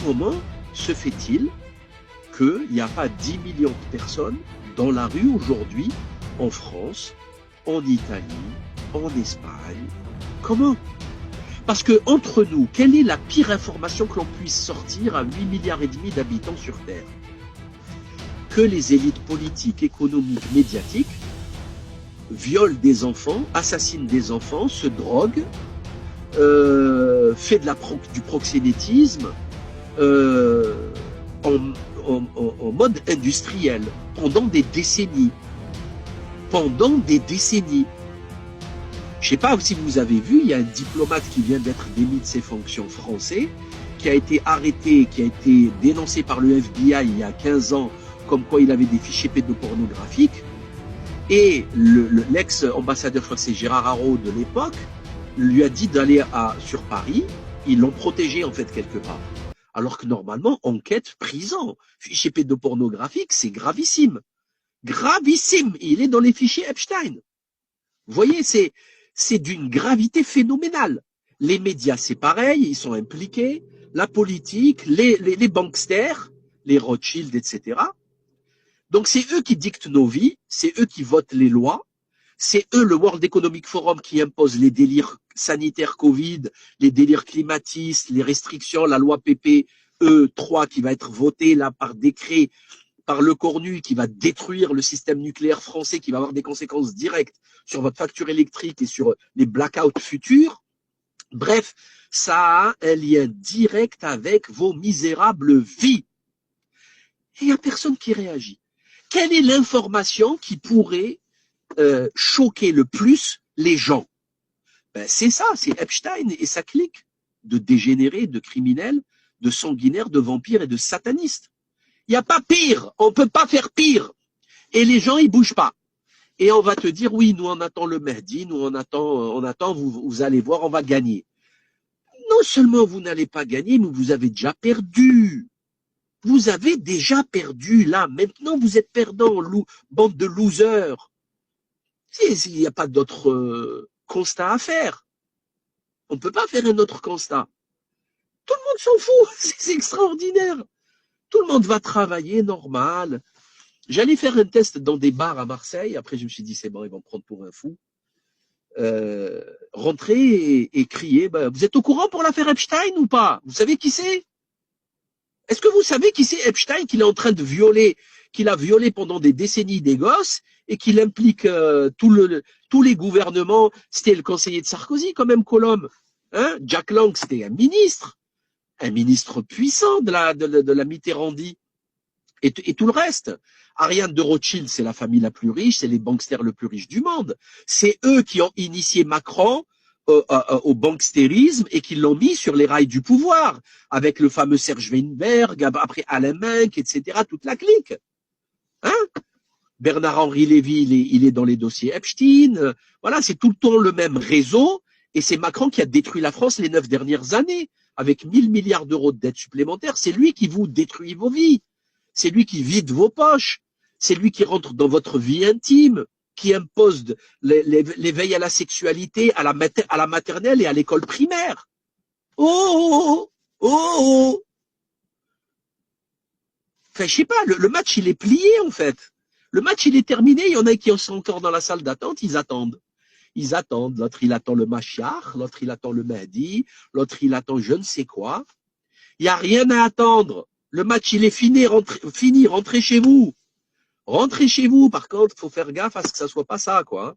comment se fait-il qu'il n'y a pas 10 millions de personnes dans la rue aujourd'hui, en France, en Italie, en Espagne? Comment? Parce que entre nous, quelle est la pire information que l'on puisse sortir à 8 milliards et demi d'habitants sur Terre? Que les élites politiques, économiques, médiatiques violent des enfants, assassinent des enfants, se droguent, fait du proxénétisme en mode industriel pendant des décennies. Pendant des décennies. Je ne sais pas si vous avez vu, il y a un diplomate qui vient d'être démis de ses fonctions français, qui a été arrêté, qui a été dénoncé par le FBI il y a 15 ans, comme quoi il avait des fichiers pédopornographiques. Et l'ex-ambassadeur, je crois que c'est Gérard Haraud de l'époque, lui a dit d'aller sur Paris. Ils l'ont protégé en fait quelque part. Alors que normalement, enquête, prison, fichier pédopornographique, c'est gravissime. Gravissime. Il est dans les fichiers Epstein. Vous voyez, c'est d'une gravité phénoménale. Les médias, c'est pareil, ils sont impliqués. La politique, les banksters, les Rothschild, etc. Donc c'est eux qui dictent nos vies, c'est eux qui votent les lois, c'est eux, le World Economic Forum, qui impose les délires sanitaires Covid, les délires climatistes, les restrictions, la loi PPE 3 qui va être votée là par décret par le Cornu, qui va détruire le système nucléaire français, qui va avoir des conséquences directes sur votre facture électrique et sur les blackouts futurs. Bref, ça a un lien direct avec vos misérables vies. Et il n'y a personne qui réagit. Quelle est l'information qui pourrait choquer le plus les gens? Ben, c'est ça, c'est Epstein et sa clique de dégénérés, de criminels, de sanguinaires, de vampires et de satanistes. Il n'y a pas pire, on ne peut pas faire pire. Et les gens, ils bougent pas. Et on va te dire, oui, nous on attend le Mahdi, nous on attend, vous allez voir, on va gagner. Non seulement vous n'allez pas gagner, mais vous avez déjà perdu. Vous avez déjà perdu, là. Maintenant, vous êtes perdants, bande de losers. Il n'y a pas d'autre constat à faire. On ne peut pas faire un autre constat. Tout le monde s'en fout. C'est extraordinaire. Tout le monde va travailler normal. J'allais faire un test dans des bars à Marseille. Après, je me suis dit, c'est bon, ils vont me prendre pour un fou. Rentrer et crier, bah, vous êtes au courant pour l'affaire Epstein ou pas? Vous savez qui c'est? Est-ce que vous savez qui c'est Epstein, qu'il est en train de violer, qu'il a violé pendant des décennies des gosses et qu'il implique tous les gouvernements? C'était le conseiller de Sarkozy quand même, Colombe. Hein? Jack Lang, c'était un ministre puissant de la Mitterrandie. Et tout le reste. Ariane de Rothschild, c'est la famille la plus riche, c'est les banksters le plus riches du monde. C'est eux qui ont initié Macron au banksterisme et qui l'ont mis sur les rails du pouvoir, avec le fameux Serge Weinberg, après Alain Menck, etc., toute la clique. Hein? Bernard-Henri Lévy, il est dans les dossiers Epstein. Voilà, c'est tout le temps le même réseau, et c'est Macron qui a détruit la France les 9 dernières années, avec 1000 milliards d'euros de dettes supplémentaires. C'est lui qui vous détruit vos vies. C'est lui qui vide vos poches. C'est lui qui rentre dans votre vie intime, qui impose l'éveil à la sexualité, à la maternelle et à l'école primaire. Oh, oh, oh, oh. Enfin, je sais pas, le match, il est plié, en fait. Le match, il est terminé. Il y en a qui sont encore dans la salle d'attente, ils attendent. Ils attendent. L'autre, il attend le Mashiach, l'autre, il attend le Mahdi, l'autre, il attend je ne sais quoi. Il n'y a rien à attendre. Le match, il est fini, rentrez chez vous. Rentrez chez vous, par contre, il faut faire gaffe à ce que ça soit pas ça, quoi.